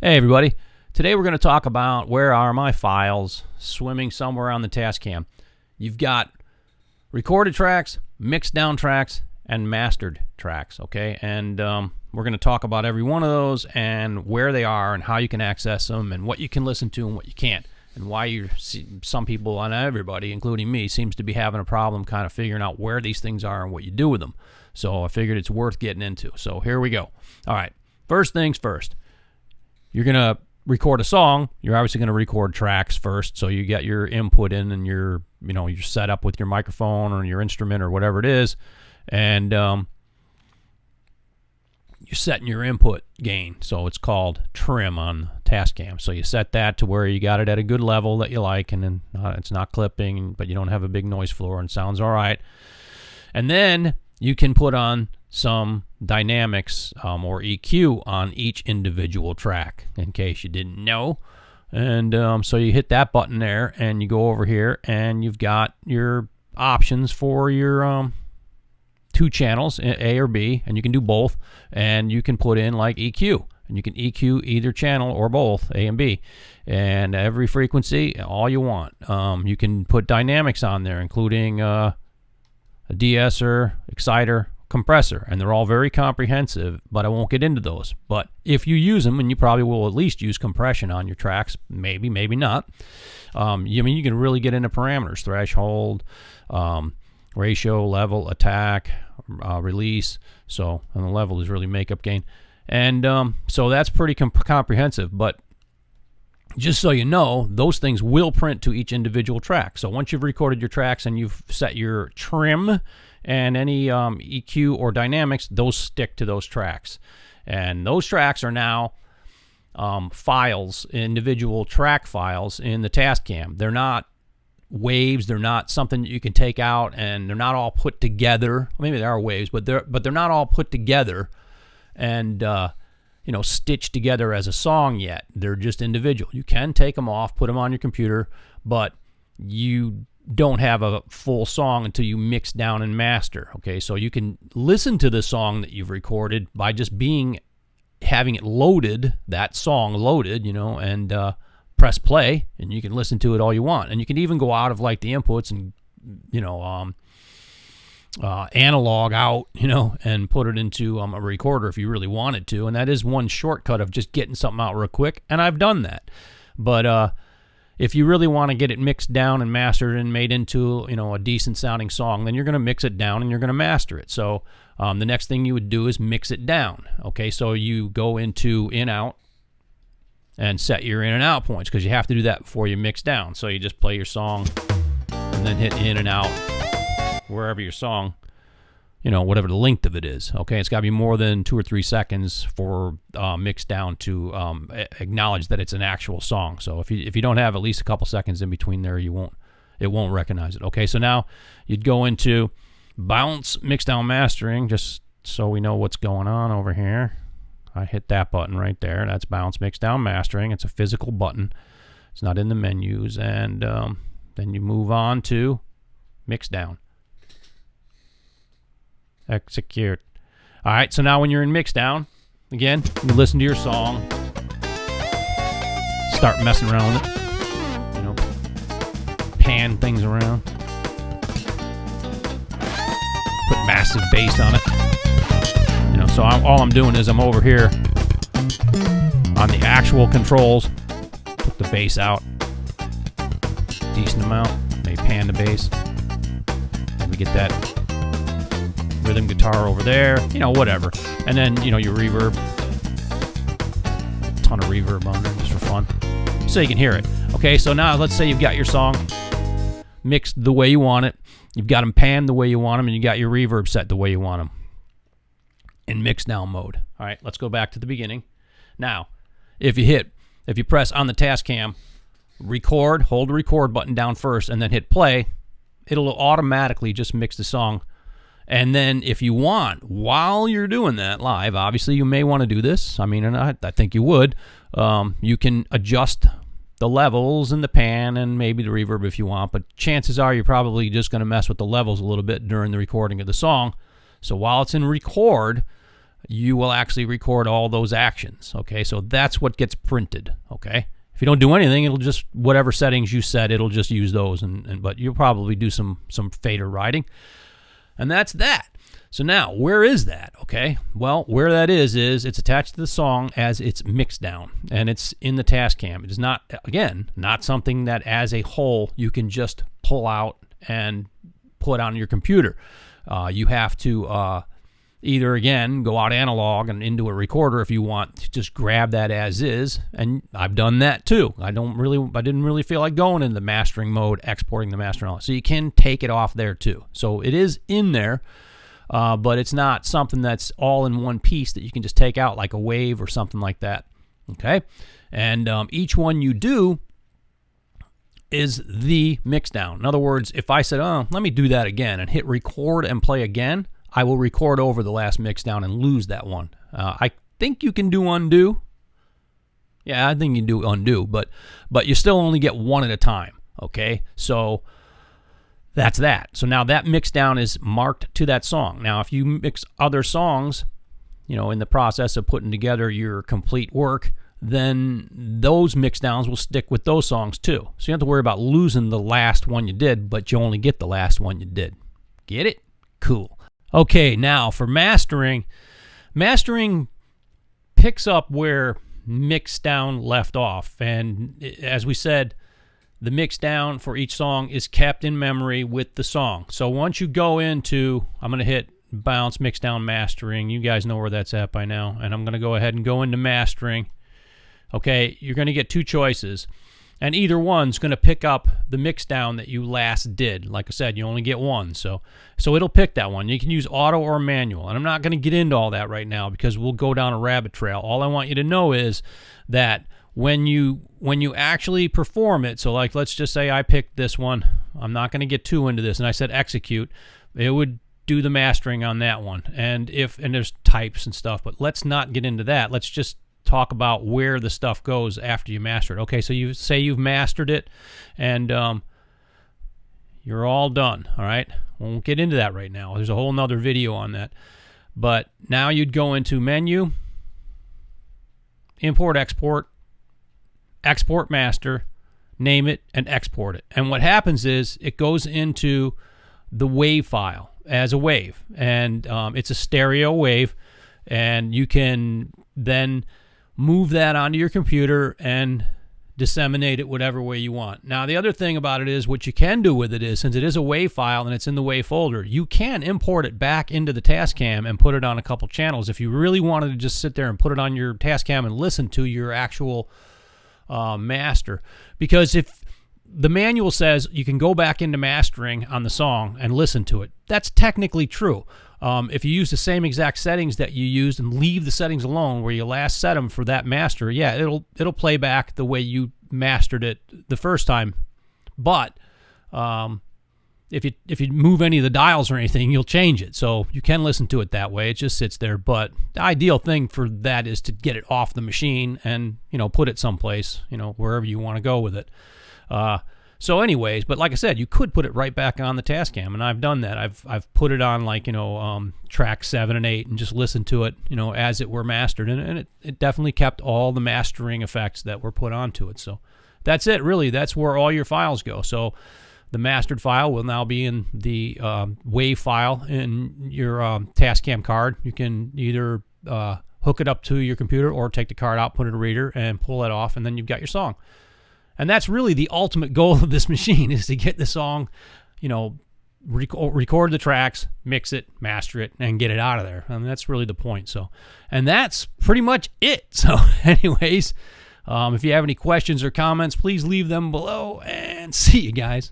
Hey everybody, today we're going to talk about where are my files swimming somewhere on the Tascam. You've got recorded tracks, mixed down tracks, and mastered tracks, okay? And we're going to talk about every one of those and where they are and how you can access them and what you can listen to and what you can't, and why some people, and everybody, including me, seems to be having a problem kind of figuring out where these things are and what you do with them. So I figured it's worth getting into. So here we go. All right, first things first. You're going to record a song. You're obviously going to record tracks first, so you get your input in and you're set up with your microphone or your instrument or whatever it is, and you're setting your input gain. So it's called trim on Tascam. So you set that to where you got it at a good level that you like, and then it's not clipping, but you don't have a big noise floor and sounds all right. And then you can put on some dynamics or EQ on each individual track, in case you didn't know. And so you hit that button there, and you go over here, and you've got your options for your two channels, A or B, and you can do both. And you can put in like EQ, and you can EQ either channel or both, A and B, and every frequency, all you want. You can put dynamics on there, including a de-esser, exciter, compressor, and they're all very comprehensive, but I won't get into those. But if you use them, and you probably will at least use compression on your tracks, maybe not, you can really get into parameters, threshold, ratio, level, attack, release. So, and the level is really makeup gain, and so that's pretty comprehensive. But just so you know, those things will print to each individual track. So once you've recorded your tracks and you've set your trim and any EQ or dynamics, those stick to those tracks. And those tracks are now files, individual track files in the Tascam. They're not waves. They're not something that you can take out, and they're not all put together. Maybe they are waves, but they're not all put together and stitched together as a song yet. They're just individual. You can take them off, put them on your computer, but you don't have a full song until you mix down and master. Okay, so you can listen to the song that you've recorded by just having it loaded, that song loaded, and press play, and you can listen to it all you want. And you can even go out of like the inputs and analog out, and put it into a recorder if you really wanted to. And that is one shortcut of just getting something out real quick, and I've done that. But if you really want to get it mixed down and mastered and made into a decent sounding song, then you're going to mix it down and you're going to master it. So the next thing you would do is mix it down. Okay, so you go into in out and set your in and out points, because you have to do that before you mix down. So you just play your song and then hit in and out wherever your song, whatever the length of it is. Okay, it's got to be more than 2 or 3 seconds for mix down to acknowledge that it's an actual song. So if you don't have at least a couple seconds in between there, it won't recognize it. Okay, so now you'd go into bounce, mix down, mastering, just so we know what's going on over here. I hit that button right there. That's bounce, mix down, mastering. It's a physical button. It's not in the menus. And then you move on to mix down. Execute. All right, so now when you're in mix down, again, you listen to your song, start messing around with it, pan things around, put massive bass on it. So all I'm doing is I'm over here on the actual controls, put the bass out, decent amount, maybe pan the bass, and we get that rhythm guitar over there, whatever. And then, your reverb, a ton of reverb on there just for fun, so you can hear it. Okay, so now let's say you've got your song mixed the way you want it, you've got them panned the way you want them, and you got your reverb set the way you want them in mix down mode. All right, let's go back to the beginning. Now, if you press on the Tascam, record, hold the record button down first, and then hit play, it'll automatically just mix the song. And then if you want, while you're doing that live, obviously you may want to do this. And I think you would. You can adjust the levels and the pan and maybe the reverb if you want, but chances are you're probably just going to mess with the levels a little bit during the recording of the song. So while it's in record, you will actually record all those actions. Okay, so that's what gets printed. Okay, if you don't do anything, it'll just, whatever settings you set, it'll just use those. But you'll probably do some fader writing, and that's that. So now, where is that? Okay, well, where that is it's attached to the song as it's mixed down, and it's in the Tascam. It is not, again, not something that as a whole you can just pull out and put on your computer. You have to either, again, go out analog and into a recorder if you want to just grab that as is, and I've done that too. I didn't really feel like going into the mastering mode, exporting the master and all. So you can take it off there too. So it is in there. But it's not something that's all in one piece that you can just take out like a wave or something like that. Okay? And each one you do is the mix down. In other words, if I said, oh, let me do that again and hit record and play again, I will record over the last mix down and lose that one. I think you can do undo. Yeah, I think you can do undo, but you still only get one at a time. Okay? So that's that. So now that mix down is marked to that song. Now, if you mix other songs, in the process of putting together your complete work, then those mix downs will stick with those songs too. So you don't have to worry about losing the last one you did, but you only get the last one you did. Get it? Cool. Okay, now for mastering. Mastering picks up where mix down left off. And as we said, the mix down for each song is kept in memory with the song. So once you go into, I'm going to hit bounce, mix down, mastering. You guys know where that's at by now. And I'm going to go ahead and go into mastering. Okay, you're going to get two choices. And either one's going to pick up the mix down that you last did. Like I said, you only get one. So it'll pick that one. You can use auto or manual. And I'm not going to get into all that right now because we'll go down a rabbit trail. All I want you to know is that when you actually perform it, so like let's just say I picked this one, I'm not going to get too into this, and I said execute, it would do the mastering on that one. And there's types and stuff, but let's not get into that. Let's just talk about where the stuff goes after you master it. Okay, so you say you've mastered it, and you're all done. All right, we won't get into that right now. There's a whole nother video on that. But now you'd go into menu, import, export master, name it, and export it. And what happens is it goes into the wave file as a wave. And it's a stereo wave. And you can then move that onto your computer and disseminate it whatever way you want. Now, the other thing about it is what you can do with it is, since it is a WAV file and it's in the WAV folder, you can import it back into the Tascam and put it on a couple channels. If you really wanted to just sit there and put it on your Tascam and listen to your actual master. Because if the manual says you can go back into mastering on the song and listen to it, that's technically true. If you use the same exact settings that you used and leave the settings alone where you last set them for that master, yeah, it'll play back the way you mastered it the first time. But if you move any of the dials or anything, you'll change it. So you can listen to it that way. It just sits there. But the ideal thing for that is to get it off the machine and put it someplace, wherever you want to go with it. So anyways, but like I said, you could put it right back on the Tascam, and I've done that. I've put it on like, track 7 and 8 and just listened to it, as it were mastered. And it definitely kept all the mastering effects that were put onto it. So that's it, really. That's where all your files go. So the mastered file will now be in the WAV file in your Tascam card. You can either hook it up to your computer or take the card out, put it in a reader, and pull it off, and then you've got your song. And that's really the ultimate goal of this machine, is to get the song, record the tracks, mix it, master it, and get it out of there. And that's really the point. So, and that's pretty much it. So anyways, if you have any questions or comments, please leave them below, and see you guys.